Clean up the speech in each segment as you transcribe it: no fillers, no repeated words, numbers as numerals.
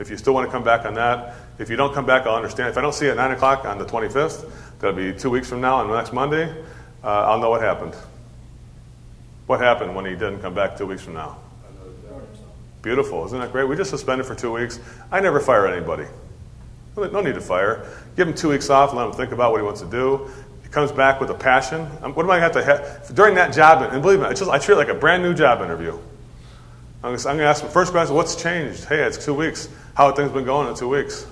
If you still want to come back on that, if you don't come back, I'll understand. If I don't see you at 9 o'clock on the 25th, that'll be 2 weeks from now on next Monday, I'll know what happened. What happened when he didn't come back 2 weeks from now? Beautiful. Isn't that great? We just suspended for 2 weeks. I never fire anybody. No need to fire. Give him 2 weeks off, let him think about what he wants to do. He comes back with a passion. What do I have to have? During that job, and believe me, I treat it like a brand new job interview. I'm going to ask him first question, what's changed? Hey, it's 2 weeks. How have things been going in 2 weeks?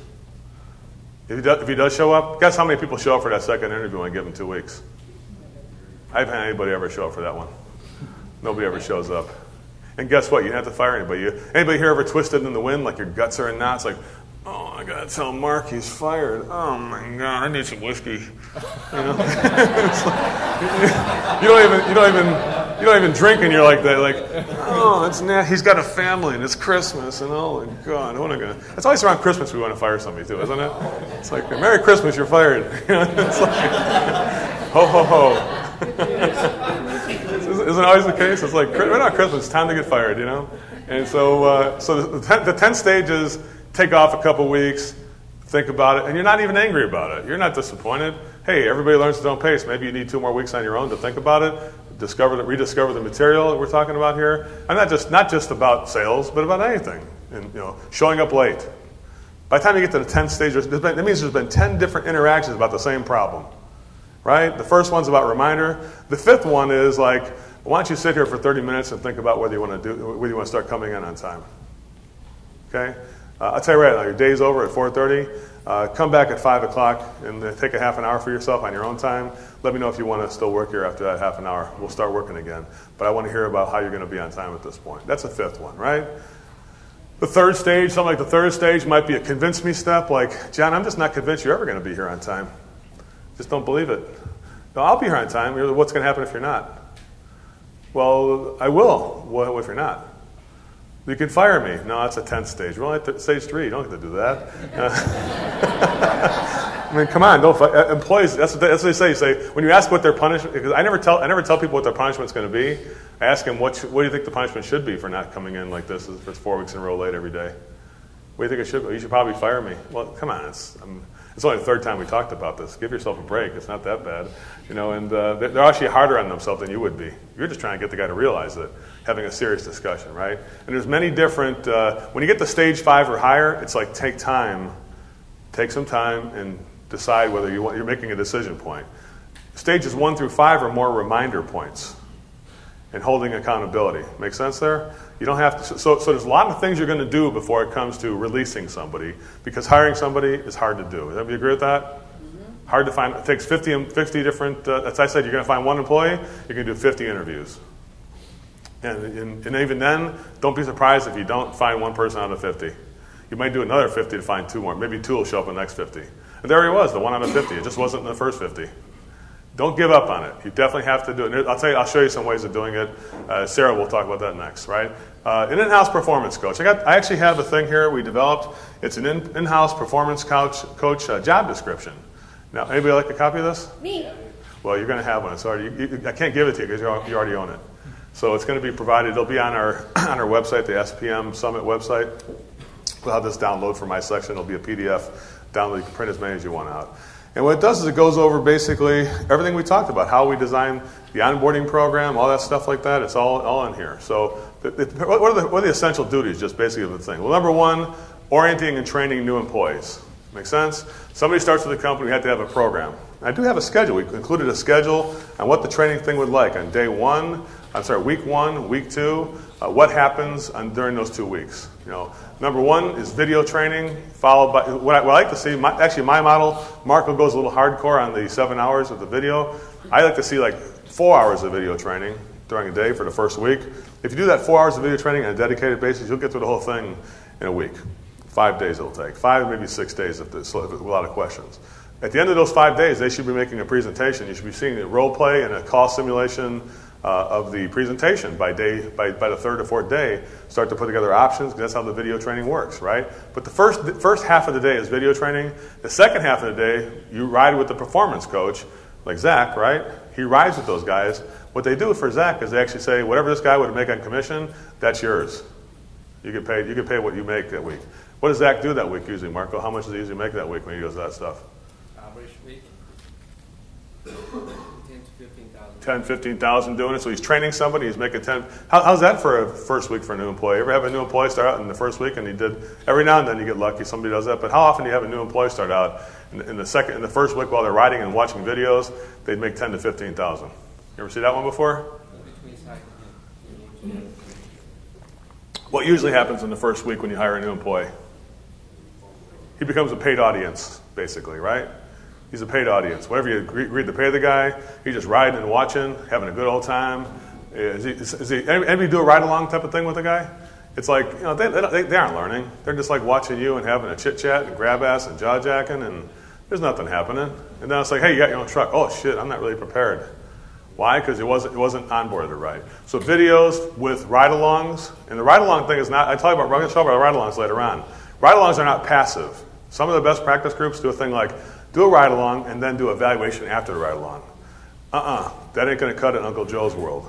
If he does show up, guess how many people show up for that second interview when I give him 2 weeks? I haven't had anybody ever show up for that one. Nobody ever shows up. And guess what? You don't have to fire anybody. Anybody here ever twisted in the wind like your guts are in knots? Like, oh, I got to tell Mark he's fired. Oh, my God, I need some whiskey. You know? You don't even drink and you're like that. Like, oh, he's got a family and it's Christmas and oh, my God, what am I going to... It's always around Christmas we want to fire somebody too, isn't it? It's like, Merry Christmas, you're fired. It's like, ho, ho, ho. Isn't it always the case? It's like, right on Christmas, it's time to get fired, you know? And so the 10 stages, take off a couple weeks, think about it, and you're not even angry about it. You're not disappointed. Hey, everybody learns at their own pace. Maybe you need 2 more weeks on your own to think about it, rediscover the material that we're talking about here. And not just about sales, but about anything. And showing up late. By the time you get to the 10th stage, that means there's been 10 different interactions about the same problem. Right? The first one's about reminder. The 5th one is like, why don't you sit here for 30 minutes and think about whether you want to start coming in on time. Okay? I'll tell you right now, your day's over at 4:30. Come back at 5 o'clock and take a half an hour for yourself on your own time. Let me know if you want to still work here after that half an hour. We'll start working again. But I want to hear about how you're going to be on time at this point. That's the 5th one, right? The 3rd stage, something like the 3rd stage might be a convince me step. Like, John, I'm just not convinced you're ever going to be here on time. Just don't believe it. No, I'll be here on time. What's going to happen if you're not? Well, I will. What if you're not? You can fire me. No, that's a 10th stage. We're only at stage 3. You don't get to do that. I mean, come on. Don't employees. That's what they say. You say when you ask what their punishment. Because I never tell people what their punishment's going to be. I ask them what do you think the punishment should be for not coming in like this if it's 4 weeks in a row late every day. What do you think it should be? You should probably fire me. Well, come on. It's only the 3rd time we talked about this. Give yourself a break. It's not that bad. And they're actually harder on themselves than you would be. You're just trying to get the guy to realize it, having a serious discussion, right? And there's many different, when you get to stage 5 or higher, it's like take some time and decide whether you're making a decision point. Stages 1 through 5 are more reminder points and holding accountability. Make sense there? You don't have to, so there's a lot of things you're going to do before it comes to releasing somebody, because hiring somebody is hard to do. Do you agree with that? Mm-hmm. Hard to find. It takes 50 different, as I said, you're going to find one employee, you're going to do 50 interviews. And even then, don't be surprised if you don't find one person out of 50. You might do another 50 to find 2 more. Maybe 2 will show up in the next 50. And there he was, the 1 out of 50. It just wasn't in the first 50. Don't give up on it. You definitely have to do it. I'll show you some ways of doing it. Sarah will talk about that next, right? An in-house performance coach. I actually have a thing here we developed. It's an in-house performance coach job description. Now, anybody like a copy of this? Me. Well, you're going to have one. It's already, I can't give it to you because you already own it. So it's going to be provided. It'll be on our website, the SPM Summit website. We'll have this download for my section. It'll be a PDF download. You can print as many as you want out. And what it does is it goes over basically everything we talked about, how we design the onboarding program, all that stuff like that. It's all in here. So what are the essential duties, just basically of the thing? Well, number 1, orienting and training new employees. Make sense? Somebody starts with a company, we have to have a program. I do have a schedule. We included a schedule on what the training thing would like on week 1, week 2, what happens during those 2 weeks. Number 1 is video training, followed by what I like to see. My model, Marco goes a little hardcore on the 7 hours of the video. I like to see like 4 hours of video training during a day for the first week. If you do that 4 hours of video training on a dedicated basis, you'll get through the whole thing in a week. 5 days it'll take. 5, maybe 6 days if there's a lot of questions. At the end of those 5 days, they should be making a presentation. You should be seeing a role play and a call simulation of the presentation by the 3rd or 4th day. Start to put together options, because that's how the video training works, right? But the first half of the day is video training. The second half of the day, you ride with the performance coach, like Zach, right? He rides with those guys. What they do for Zach is they actually say, whatever this guy would make on commission, that's yours. You get paid what you make that week. What does Zach do that week usually, Marco? How much does he usually make that week when he does that stuff? Average week, 10 to 15,000. 10, 15,000 doing it. So he's training somebody. He's making 10. How's that for a first week for a new employee? Ever have a new employee start out in the first week and he did? Every now and then you get lucky. Somebody does that. But how often do you have a new employee start out in the first week while they're writing and watching videos? They'd make 10 to 15,000. You ever see that one before? What usually happens in the first week when you hire a new employee? He becomes a paid audience, basically, right? He's a paid audience. Whatever you agreed to pay the guy, he's just riding and watching, having a good old time. Anybody do a ride-along type of thing with a guy? It's like, you know, they aren't learning. They're just like watching you and having a chit-chat and grab-ass and jaw-jacking, and there's nothing happening. And then it's like, hey, you got your own truck. Oh, shit, I'm not really prepared. Why? Because it wasn't onboarded right. So videos with ride-alongs, and the ride-along thing is not, I'm going to talk about ride-alongs later on. Ride-alongs are not passive. Some of the best practice groups do a thing like, do a ride-along and then do evaluation after the ride-along. That ain't going to cut it in Uncle Joe's world.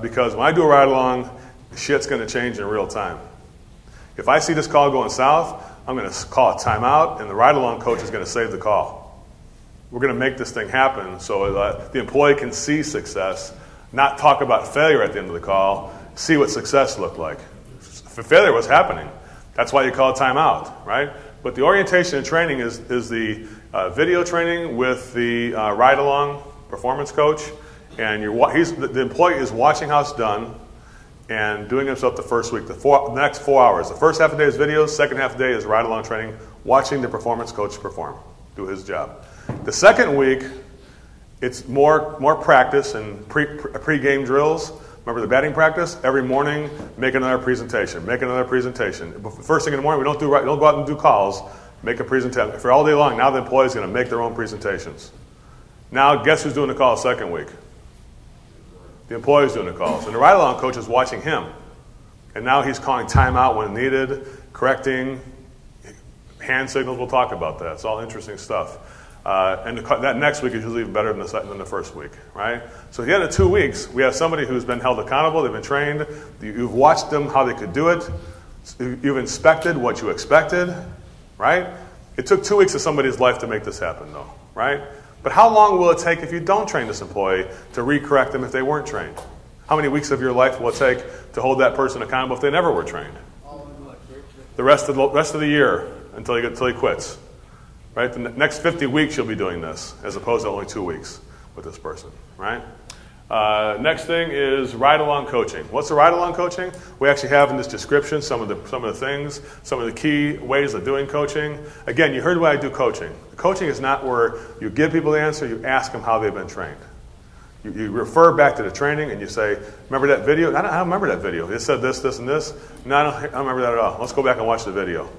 Because when I do a ride-along, shit's going to change in real time. If I see this call going south, I'm going to call a timeout, and the ride-along coach is going to save the call. We're going to make this thing happen so the employee can see success, not talk about failure at the end of the call, see what success looked like. For failure was happening. That's why you call it timeout, right? But the orientation and training is the video training with the ride-along performance coach, and the employee is watching how it's done and doing himself the first week, the next 4 hours. The first half of the day is videos, second half of the day is ride-along training, watching the performance coach perform, do his job. The second week, it's more practice and pre-game drills. Remember the batting practice? Every morning, make another presentation. Make another presentation. First thing in the morning, we don't go out and do calls. Make a presentation. For all day long, now the employee's going to make their own presentations. Now, guess who's doing the call second week? The employee's doing the calls. And the ride-along coach is watching him. And now he's calling timeout when needed, correcting, hand signals. We'll talk about that. It's all interesting stuff. And that next week is usually even better than the first week, right? So at the end of 2 weeks, we have somebody who's been held accountable. They've been trained. You've watched them how they could do it. You've inspected what you expected, right? It took 2 weeks of somebody's life to make this happen, though, right? But how long will it take if you don't train this employee to re-correct them if they weren't trained? How many weeks of your life will it take to hold that person accountable if they never were trained? The rest of the year until he quits. Right? The next 50 weeks you'll be doing this, as opposed to only 2 weeks with this person, right? Next thing is ride-along coaching. What's the ride-along coaching? We actually have in this description some of the things, some of the key ways of doing coaching. Again, you heard why I do coaching. Coaching is not where you give people the answer, you ask them how they've been trained. You refer back to the training and you say, remember that video? I don't remember that video. It said this, this, and this. No, I don't remember that at all. Let's go back and watch the video.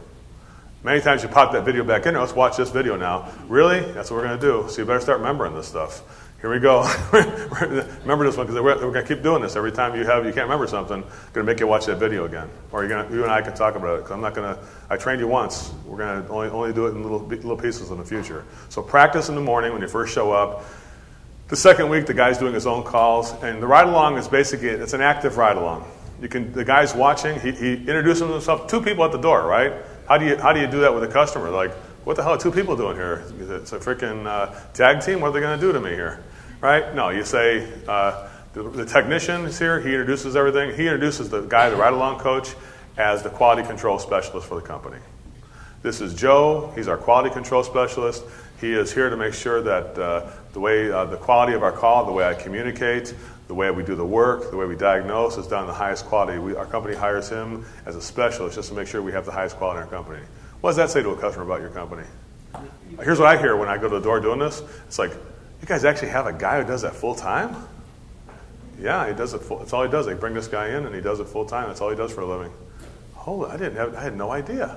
Many times you pop that video back in there. Let's watch this video now. Really? That's what we're going to do. So you better start remembering this stuff. Here we go. Remember this one because we're going to keep doing this. Every time you can't remember something, I'm going to make you watch that video again. Or you and I can talk about it because I'm not going to, I trained you once. We're going to only do it in little pieces in the future. So practice in the morning when you first show up. The second week, the guy's doing his own calls. And the ride-along is basically, it's an active ride-along. The guy's watching. He introduces himself to people at the door, right? How do you do that with a customer? Like, what the hell are two people doing here? It's a freaking tag team. What are they going to do to me here? Right? No, you say the technician is here. He introduces everything. He introduces the guy, the ride-along coach, as the quality control specialist for the company. This is Joe. He's our quality control specialist. He is here to make sure that the way the quality of our call, the way I communicate, the way we do the work, the way we diagnose is done in the highest quality. Our company hires him as a specialist just to make sure we have the highest quality in our company. What does that say to a customer about your company? Here's what I hear when I go to the door doing this. It's like, you guys actually have a guy who does that full time? Yeah, he does it full. That's all he does. They bring this guy in and he does it full time. That's all he does for a living. Hold it, I had no idea.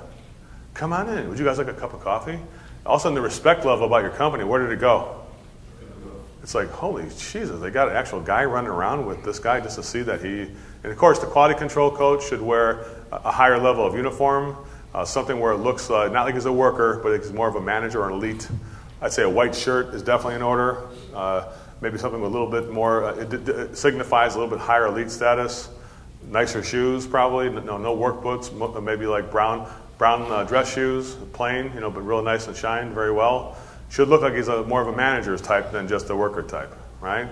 Come on in. Would you guys like a cup of coffee? All of a sudden, the respect level about your company, where did it go? It's like, holy Jesus, they got an actual guy running around with this guy just to see that he... And of course, the quality control coach should wear a higher level of uniform, something where it looks not like he's a worker, but he's more of a manager or an elite. I'd say a white shirt is definitely in order. Maybe something with a little bit more, it signifies a little bit higher elite status. nicer shoes probably, no work boots, maybe like brown dress shoes, plain, but real nice and shined very well. Should look like he's more of a manager's type than just a worker type, right?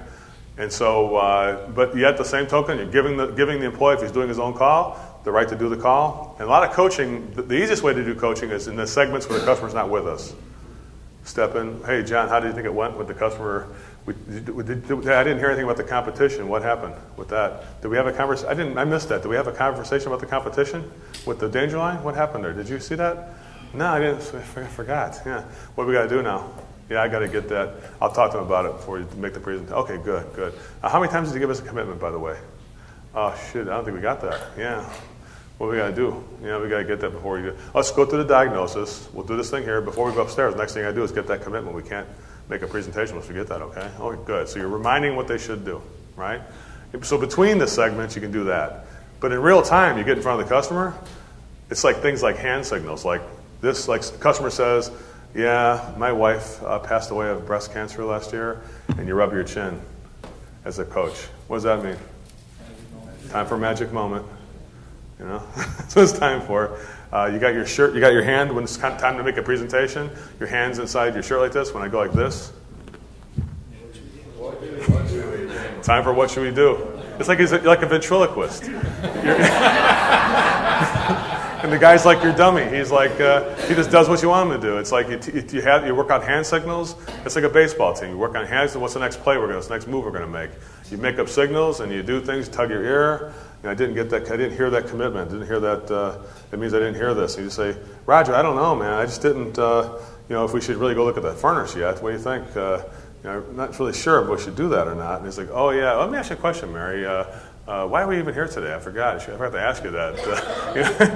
And so, but yet the same token, you're giving the employee, if he's doing his own call, the right to do the call. And a lot of coaching, the easiest way to do coaching is in the segments where the customer's not with us. Step in, hey John, how do you think it went with the customer? I didn't hear anything about the competition. What happened with that? Did we have a conversation? I missed that. Did we have a conversation about the competition with the danger line? What happened there? Did you see that? No, I didn't. I forgot. Yeah. What do we got to do now? Yeah, I got to get that. I'll talk to them about it before you make the presentation. Okay, good. How many times did you give us a commitment, by the way? Oh, shit, I don't think we got that. Yeah. What do we got to do? We got to get that before we do. Let's go through the diagnosis. We'll do this thing here. Before we go upstairs, the next thing I do is get that commitment. We can't make a presentation unless we get that, okay? Okay, good. So you're reminding what they should do, right? So between the segments, you can do that. But in real time, you get in front of the customer, it's like things like hand signals. Like this, like the customer says, yeah, my wife passed away of breast cancer last year, and you rub your chin as a coach. What does that mean? Time for a magic moment. That's what it's time for. You got your shirt, you got your hand when it's time to make a presentation. Your hand's inside your shirt like this. When I go like this, time for what should we do? It's like he's like a ventriloquist. And the guy's like your dummy. He's like he just does what you want him to do. It's like you work on hand signals. It's like a baseball team. You work on hands. What's the next play what's the next move we're going to make? You make up signals and you do things. Tug your ear. I didn't get that. I didn't hear that commitment. Didn't hear that. It means I didn't hear this. And you say, Roger, I don't know, man. I just didn't. If we should really go look at that furnace yet. What do you think? I'm not really sure if we should do that or not. And he's like, oh yeah. Let me ask you a question, Mary. Why are we even here today? I forgot. I forgot to ask you that.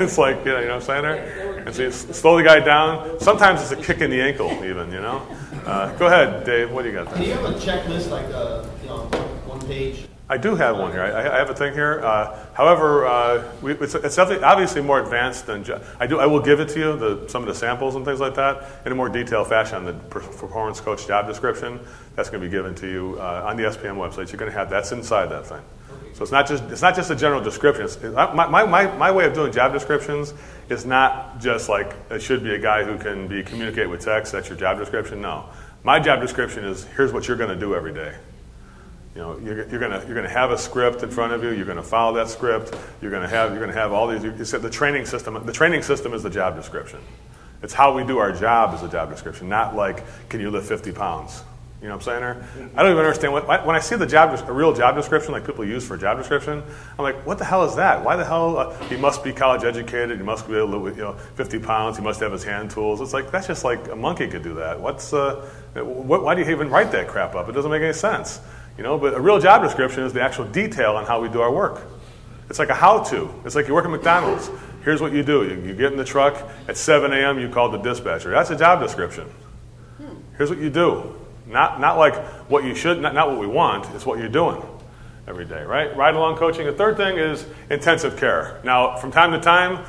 It's like, you know what I'm saying there? And so you slow the guy down. Sometimes it's a kick in the ankle even, Go ahead, Dave. What do you got there? Do you have a checklist like one page? I do have one here. I have a thing here. However, it's definitely obviously more advanced than I will give it to you, some of the samples and things like that, in a more detailed fashion on the performance coach job description. That's going to be given to you on the SPM website. You're going to have that's inside that thing. So it's not just a general description. My way of doing job descriptions is not just like it should be a guy who can communicate with text. That's your job description. No, my job description is here's what you're going to do every day. You're gonna have a script in front of you. You're gonna follow that script. You're gonna have all these. You said the training system. The training system is the job description. It's how we do our job is the job description. Not like can you lift 50 pounds. You know what I'm saying there? I don't even understand when I see a real job description like people use for a job description. I'm like, what the hell is that? Why the hell he must be college educated? He must be able to lift 50 pounds. He must have his hand tools. It's like that's just like a monkey could do that. Why do you even write that crap up? It doesn't make any sense. But a real job description is the actual detail on how we do our work. It's like a how-to. It's like you work at McDonald's. Here's what you do. You get in the truck at 7 a.m. You call the dispatcher. That's a job description. Here's what you do. Not like what you should, not what we want. It's what you're doing every day, right? Ride-along coaching. The third thing is intensive care. Now, from time to time,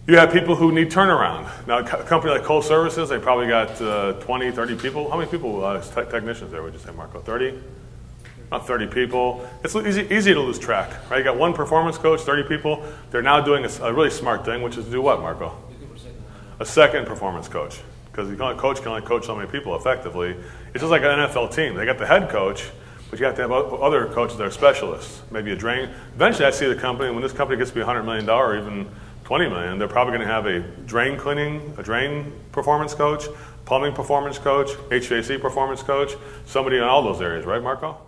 you have people who need turnaround. Now, a company like Coal Services, they probably got 20, 30 people. How many people, technicians there, would you say, Marco? 30? About 30 people. It's easy to lose track, right? You got one performance coach, 30 people. They're now doing a really smart thing, which is to do what, Marco? A second performance coach. Because a coach can only coach so many people effectively. It's just like an NFL team. They got the head coach, but you have to have other coaches that are specialists. Maybe a drain. Eventually, I see the company, when this company gets to be $100 million or even $20 million, they're probably going to have a drain performance coach, plumbing performance coach, HVAC performance coach, somebody in all those areas, right, Marco?